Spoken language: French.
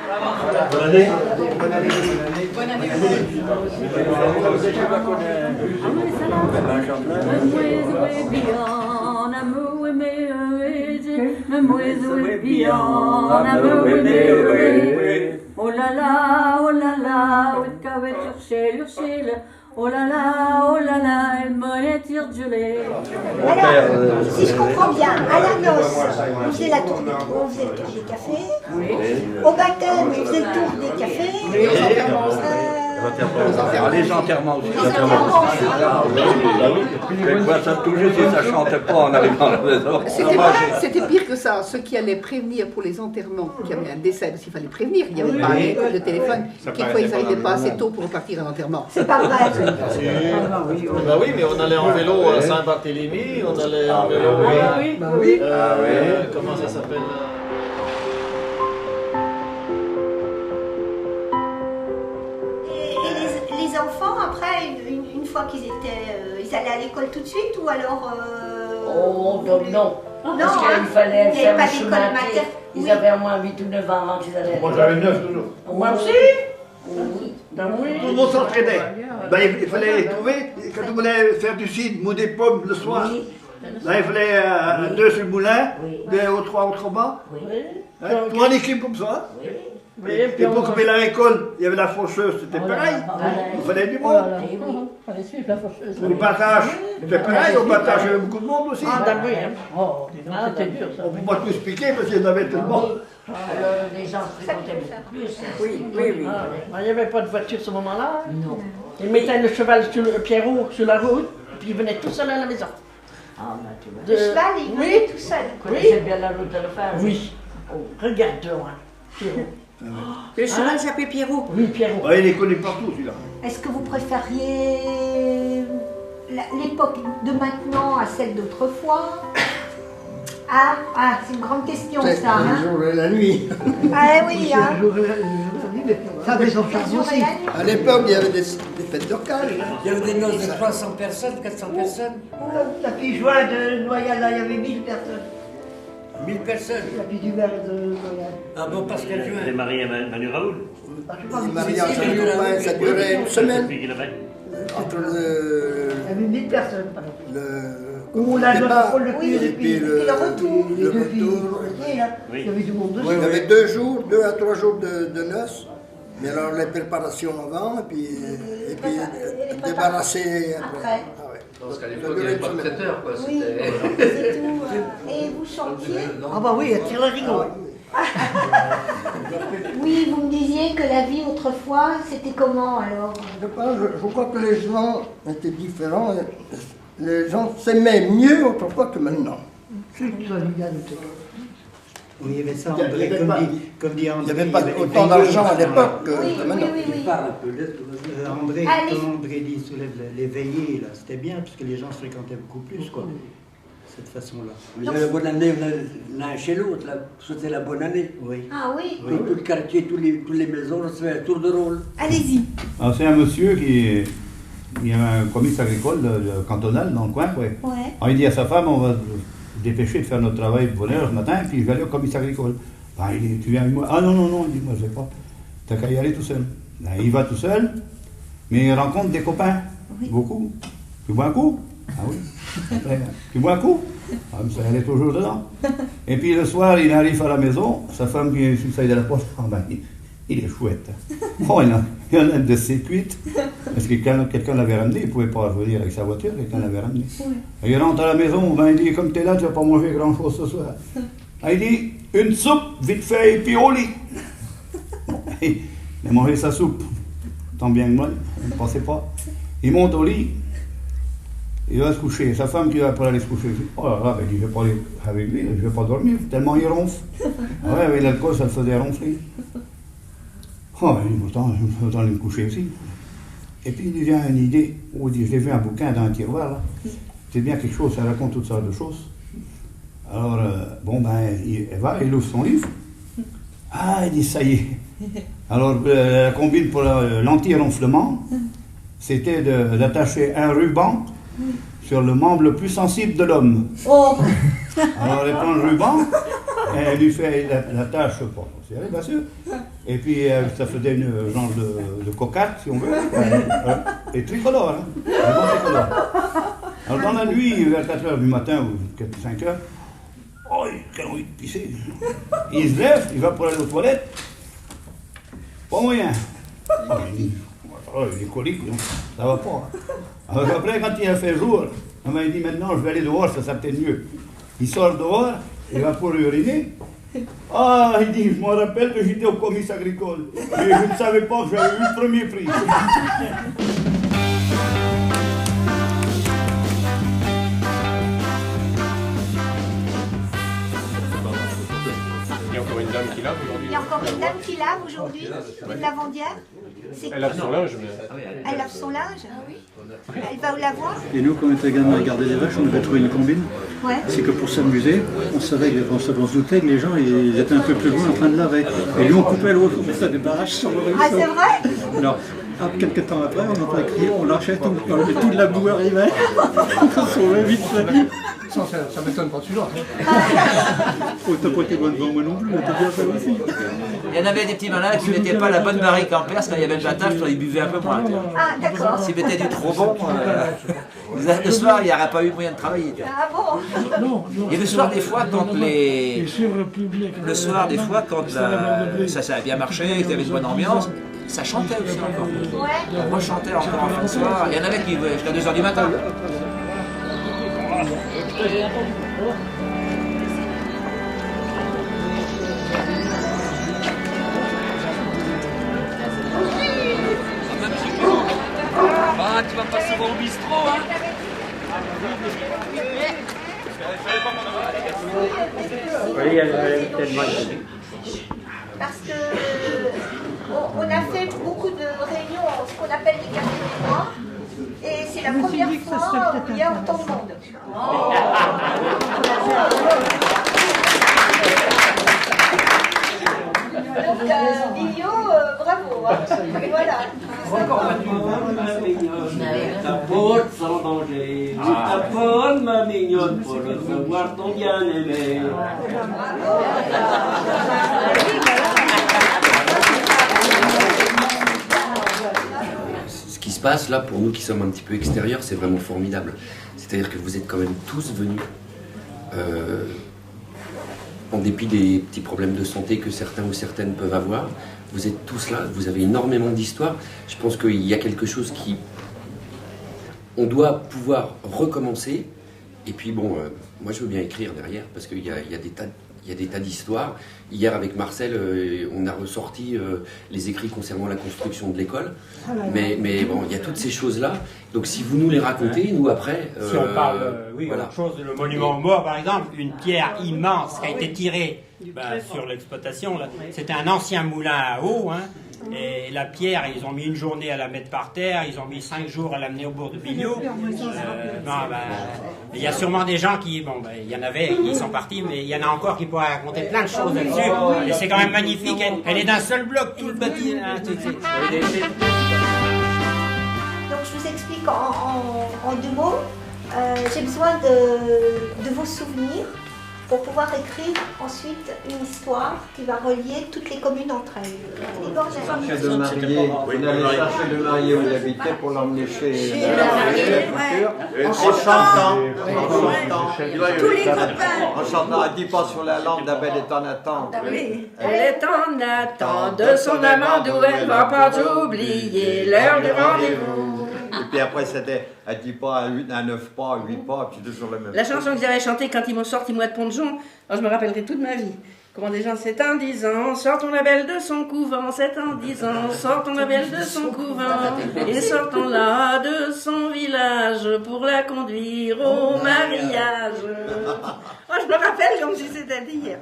Bonne année. Bonne année. Bonne année. Oh là là, وتكوت يرشيل oh là là, elle m'aurait tiré. Alors, si je comprends bien, à la noce, on faisait le tour des cafés. Oui. Au baptême, on faisait le tour des cafés. Les enterrements aussi. Les enterrements aussi. Quelquefois, ça touchait si ça chantait pas en arrivant à la maison. C'était pire que ça. Ceux qui allaient prévenir pour les enterrements, qu'il y avait un décès, parce qu'il fallait prévenir, il n'y avait pas de téléphone. Quelquefois, ils n'arrivaient pas assez tôt pour repartir à l'enterrement. C'est pas vrai. Bah oui, mais on allait en vélo à Saint-Barthélemy, on allait en vélo comment ça s'appelle Et les enfants, après, une fois qu'ils étaient, ils allaient à l'école tout de suite ou alors Oh, donc non. Parce qu'il fallait faire le chemin. Ils avaient au moins 8 ou 9 ans avant qu'ils allaient. Moi, j'avais 9 toujours. Moi aussi. Oui. Tout le monde s'entraînait. Ben, il fallait les trouver. Quand on voulait faire du cidre, mou des pommes le soir, là, il fallait 2 sur le moulin, 2 ou 3 autrement. Hein, tout en équipe comme ça. Et pour couper la récolte, il y avait la faucheuse, c'était pareil. Il fallait du monde. Il fallait suivre la faucheuse. Au battage, c'était pareil. Au battage, il y avait beaucoup de monde aussi. Ah, d'accord. Oh, c'était dur ça. On ne peut pas tout expliquer parce qu'il y en avait tellement. Les gens fréquentaient beaucoup plus. Oui. Il n'y avait pas de voiture à ce moment-là. Non. Ils mettaient le cheval sur le Pierrot sur la route, puis ils venaient tout seuls à la maison. Ah, bah tu vois. le cheval, il venait tout seul. Vous connaissez bien la route à le faire? Oui. Oh, regarde, Pierrot. Le cheval s'appelait Pierrot. Oui, Pierrot. Ouais, il est connu partout celui-là. Est-ce que vous préfériez l'époque de maintenant à celle d'autrefois? C'est une grande question ça. Le jour et la nuit. Ah oui, hein. Ça avait son charme aussi. À l'époque, il y avait des fêtes d'orcage. Il y avait des noces de 300 personnes, 400 personnes. La petite joie de Noyal, là, il y avait 1000 personnes. 1000 personnes. La petite du maire de Noyal. Ah bon, Pascal Juin. Les mariés à Manu Raoul. Les mariages à Copain, ça durait une semaine. Depuis qu'il avait. Entre Il y avait 1000 personnes, par exemple. Où on a départ, le et puis le retour. Les deux filles. Il y avait du monde dessus. Il y avait 2 jours, 2 à 3 jours de noces. Mais alors les préparations avant, et puis débarrasser après. Ah ouais. Parce qu'à l'époque, il n'y avait pas de traiteur, quoi. Oui, c'est tout. Et vous chantiez? Ah bah oui, à Tire-la-Rigaud. Oui, vous me disiez que la vie autrefois, c'était comment alors? Je crois que les gens étaient différents. Les gens s'aimaient mieux autrefois que maintenant. Oui, il y avait ça, André, comme dit André. Il n'y avait pas autant d'argent à l'époque que maintenant. André, Allez. quand André dit soulève les veillées, là, c'était bien, parce que les gens se fréquentaient beaucoup plus, quoi. Cette façon-là. Vous avez la bonne année l'un chez l'autre, c'était la bonne année. Oui. Ah oui? Tout le quartier, toutes les maisons recevaient un tour de rôle. Allez-y. Alors, c'est un monsieur qui il y avait un comice agricole cantonal dans le coin, ouais. Alors, il dit à sa femme, on va se dépêcher de faire notre travail de bonne heure ce matin, puis je vais aller au comice agricole. Ben, il dit, tu viens avec moi? Ah non, il dit, moi je vais pas. T'as qu'à y aller tout seul. Ben, il va tout seul, mais il rencontre des copains, beaucoup. Tu bois un coup? Ah oui. Après, tu bois un coup? Ah, mais ça allait toujours dedans. Et puis le soir, il arrive à la maison, sa femme qui est sur le seuil de la porte, ah ben, il est chouette. Oh, il y en a de ses cuites. Parce que quelqu'un l'avait ramené, il ne pouvait pas revenir avec sa voiture, quelqu'un l'avait ramené. Et il rentre à la maison, ben, il dit, comme tu es là, tu ne vas pas manger grand-chose ce soir. Ah, il dit, une soupe, vite fait, et puis au lit. Bon, il a mangé sa soupe, tant bien que mal, il ne pensait pas. Il monte au lit, il va se coucher. Sa femme qui va pour aller se coucher, il dit, oh là là, ben, il dit, je ne vais pas aller avec lui, je ne vais pas dormir, tellement il ronfle. Ah ouais, avec l'alcool, ça le faisait ronfler. Oh, ben, il dit, autant aller me coucher aussi. Et puis il lui vient une idée, où il dit, j'ai vu un bouquin dans un tiroir, là. C'est bien quelque chose, ça raconte toutes sortes de choses. Alors, bon, ben, il ouvre son livre. Ah, il dit, ça y est. Alors, la combine pour l'anti-ronflement, c'était d'attacher un ruban sur le membre le plus sensible de l'homme. Oh. Alors, elle prend le ruban, et elle lui fait la tâche, pas serrée, bien sûr. Et puis ça faisait une genre de cocarde, si on veut. Et tricolore, hein. Un bon tricolore. Alors dans la nuit, vers 4h du matin ou 5h, oh, il a envie de pisser. Il se lève, il va pour aller aux toilettes. Pas moyen. Oh, il est colique, donc ça va pas. Alors après, quand il a fait jour, il dit maintenant je vais aller dehors, ça sera peut-être mieux. Il sort dehors, il va pour uriner. Ah, il dit, je me rappelle que j'étais au comice agricole, mais je ne savais pas que j'avais eu le premier prix. Il y a encore une dame qui lave aujourd'hui. Il y a encore une dame qui lave aujourd'hui, une lavandière. Elle lave son linge, mais... Elle lave son linge. Elle va au lavoir. Et nous, quand on était gamins à garder les vaches, on avait trouvé une combine. Ouais. C'est que pour s'amuser, on savait, on se doutait que les gens ils étaient un peu plus loin en train de laver. Et lui, on coupait l'autre, on faisait des barrages sur le ruisseau. Ah, c'est vrai? Alors, quelques temps après, on entendait crier, on lâchait tout, et toute la boue arrivait. On se sauvait vite fait. Ça m'étonne pas toujours. Oh, t'as pas été bonne devant moi non plus, t'as bien fait aussi. Il y en avait des petits malins qui ne mettaient pas la bonne barrique en place quand il y avait le battage, ils buvaient un peu moins. Ah, d'accord. S'ils mettaient du trop bon, le soir, il n'y aurait pas eu moyen de travailler. Ah bon? Et le soir, des fois, quand ça a bien marché, qu'il y avait une bonne ambiance, ça chantait aussi encore. Ouais. On rechantait encore en fin de soir. Il y en avait qui jusqu'à 2h du matin. Ah, tu vas pas souvent au bistrot, hein? Oui, elle est tellement. Parce que on a fait beaucoup de réunions, ce qu'on appelle les cafés mémoires, et c'est la première fois où il y a autant de monde. Donc, Billot, bravo. Voilà. Ta porte sans danger, ta porte ma mignonne pour recevoir ton bien-aimé. Ce qui se passe là, pour nous qui sommes un petit peu extérieurs, c'est vraiment formidable. C'est-à-dire que vous êtes quand même tous venus, en dépit des petits problèmes de santé que certains ou certaines peuvent avoir. Vous êtes tous là, vous avez énormément d'histoires. Je pense qu'il y a quelque chose qui... On doit pouvoir recommencer. Et puis bon, moi je veux bien écrire derrière, parce qu'il y a des tas d'histoires. Hier avec Marcel, on a ressorti les écrits concernant la construction de l'école. Mais bon, il y a toutes ces choses-là. Donc si vous nous les racontez, nous après... Si on parle, voilà. autre chose, le monument aux morts par exemple, une pierre immense qui a été tirée sur l'exploitation. C'était un ancien moulin à eau. Hein, et la pierre, ils ont mis une journée à la mettre par terre, ils ont mis 5 jours à l'amener au bord de Billot. Il y a sûrement des gens qui, il y en avait, ils sont partis, mais il y en a encore qui pourraient raconter plein de choses là-dessus. Et c'est quand même magnifique, elle est d'un seul bloc, tout le bâtiment. Donc je vous explique en 2 mots. J'ai besoin de vos souvenirs pour pouvoir écrire ensuite une histoire qui va relier toutes les communes entre elles. Chercher de marié, on allait chercher le marié où il habitait pour l'emmener chez le marié, en chantant, tous les copains, en chantant à 10 pas sur la langue d'Abel est en attente. Elle est en attente de son amant d'où elle va pas oublier l'heure du rendez-vous. Et puis après c'était à 10 pas, à 9 pas, à 8 pas, puis toujours le même. La chanson qu'ils avaient chantée quand ils m'ont sorti moi de Pont-de-Jon, je me rappellerai toute ma vie. Comment des gens, c'est en disant, sortons la belle de son couvent, c'est en disant, sortons la belle de son couvent, et sortons la de son village pour la conduire au mariage. Oh, je me rappelle comme si c'était hier.